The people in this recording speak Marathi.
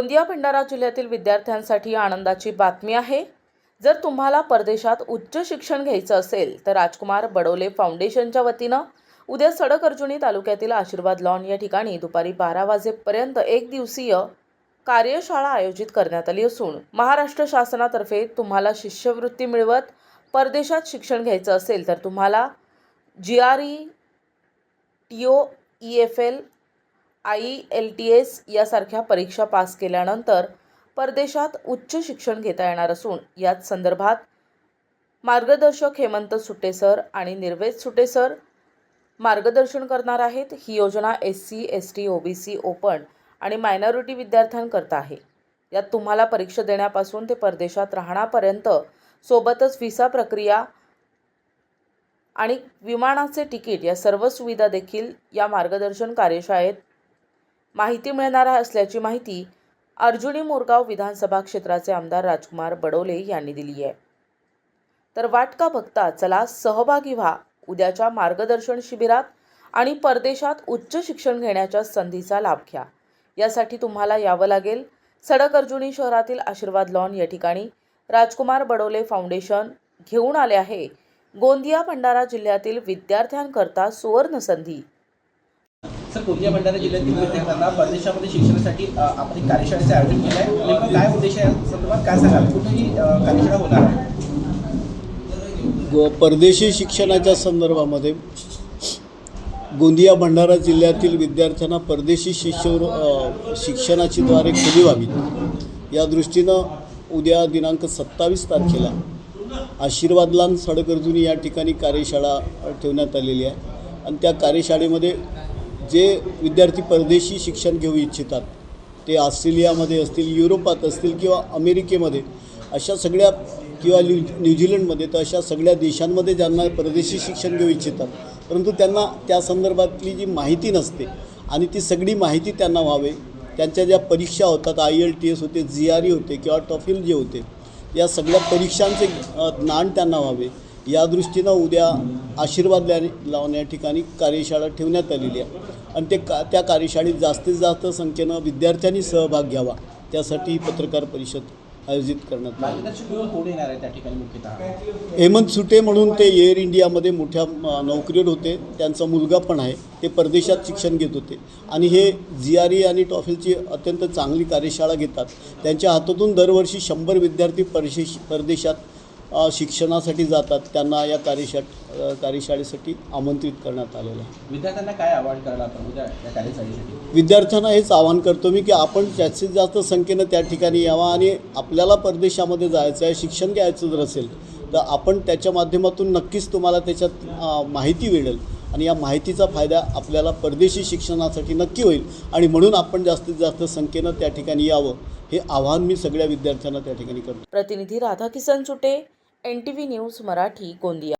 गोंदिया भंडारा जिल्ह्यातील विद्यार्थ्यांसाठी आनंदाची बातमी आहे। जर तुम्हाला परदेशात उच्च शिक्षण घ्यायचं असेल तर राजकुमार बडोले फाउंडेशनच्या वतीनं उद्या सडक-अर्जुनी तालुक्यातील आशीर्वाद लॉन या ठिकाणी दुपारी 12 वाजेपर्यंत एक दिवसीय कार्यशाळा आयोजित करण्यात आली असून महाराष्ट्र शासनातर्फे तुम्हाला शिष्यवृत्ती मिळवत परदेशात शिक्षण घ्यायचं असेल तर तुम्हाला GRE, TO, EFL, IELTS यासारख्या परीक्षा पास केल्यानंतर परदेशात उच्च शिक्षण घेता येणार असून याच संदर्भात मार्गदर्शक हेमंत सुटे सर आणि निर्वेद सुटे सर मार्गदर्शन करणार आहेत। ही योजना SC, ST, OBC, ओपन आणि मायनॉरिटी विद्यार्थ्यांकरता आहे। यात तुम्हाला परीक्षा देण्यापासून ते परदेशात राहण्यापर्यंत सोबतच व्हिसा प्रक्रिया आणि विमानाचे तिकीट या सर्व सुविधा देखील या मार्गदर्शन कार्यशाळेत माहिती मिळणार असल्याची माहिती अर्जुनी मोरगाव विधानसभा क्षेत्राचे आमदार राजकुमार बडोले यांनी दिली आहे। तर वाट का बघता, चला सहभागी व्हा उद्याच्या मार्गदर्शन शिबिरात आणि परदेशात उच्च शिक्षण घेण्याच्या संधीचा लाभ घ्या। यासाठी तुम्हाला यावं लागेल सडक-अर्जुनी शहरातील आशीर्वाद लॉन या ठिकाणी राजकुमार बडोले फाउंडेशन घेऊन आले आहे गोंदिया भंडारा जिल्ह्यातील विद्यार्थ्यांकरता सुवर्ण संधी। सर, गोंदिया भंडारा जिल्ह्यातील विद्यार्थ्यांना परदेशामध्ये शिक्षणासाठी आपण एक कार्यशाळेचे आयोजन केलं आहे। नेमकं काय उद्देश आहे संदर्भात काय सांगाल? कुठेही कार्यशाळा होणार आहे? परदेशी शिक्षणाच्या संदर्भामध्ये गोंदिया भंडारा जिल्ह्यातील विद्यार्थ्यांना परदेशी शिक्षणाची द्वारे खुली व्हावी या दृष्टीनं उद्या दिनांक 27 तारखेला आशीर्वाद लॉन सडक-अर्जुनी या ठिकाणी कार्यशाळा ठेवण्यात आलेली आहे आणि त्या कार्यशाळेमध्ये जे विद्यार्थी परदेशी शिक्षण घेऊ इच्छितात ते ऑस्ट्रेलियामध्ये असतील, युरोपात असतील किंवा अमेरिकेमध्ये अशा सगळ्या किंवा न्यूझीलंडमध्ये तर अशा सगळ्या देशांमध्ये ज्यांना परदेशी शिक्षण घेऊ इच्छितात परंतु त्यांना त्या संदर्भातली जी माहिती नसते आणि ती सगळी माहिती त्यांना व्हावे, त्यांच्या ज्या परीक्षा होतात IELTS होते, GRE होते किंवा TOEFL जे होते या सगळ्या परीक्षांचे ज्ञान त्यांना व्हावे या दृष्टीनं उद्या आशीर्वाद लॉन या ठिकाणी कार्यशाळा ठेवण्यात आलेली आहे आणि त्या कार्यशाळेत जास्तीत जास्त संख्येनं विद्यार्थ्यांनी सहभाग घ्यावा त्यासाठी पत्रकार परिषद आयोजित करण्यात आली। हेमंत सुटे म्हणून ते एअर इंडियामध्ये मोठ्या नोकरीवर होते, त्यांचा मुलगा पण आहे, ते परदेशात शिक्षण घेत होते आणि हे GRE आणि TOEFLची अत्यंत चांगली कार्यशाळा घेतात। त्यांच्या हातातून दरवर्षी 100 विद्यार्थी परदेशात शिक्षणासाठी जातात, त्यांना या कार्यशाळेसाठी आमंत्रित करण्यात आलेलं आहे। विद्यार्थ्यांना काय आवाहन करायला आपण उद्या या कार्यशाळेसाठी? विद्यार्थ्यांना हेच आवाहन करतो मी की आपण जास्तीत जास्त संख्येनं त्या ठिकाणी यावं आणि आपल्याला परदेशामध्ये जायचं आहे, शिक्षण घ्यायचं जर असेल तर आपण त्याच्या माध्यमातून नक्कीच तुम्हाला त्याच्यात माहिती मिळेल आणि या माहितीचा फायदा आपल्याला परदेशी शिक्षणासाठी नक्की होईल आणि म्हणून आपण जास्तीत जास्त संख्येनं त्या ठिकाणी यावं हे आवाहन मी सगळ्या विद्यार्थ्यांना त्या ठिकाणी करतो। प्रतिनिधी राधाकिसन सुटे, NTV न्यूज मराठी, गोंदिया।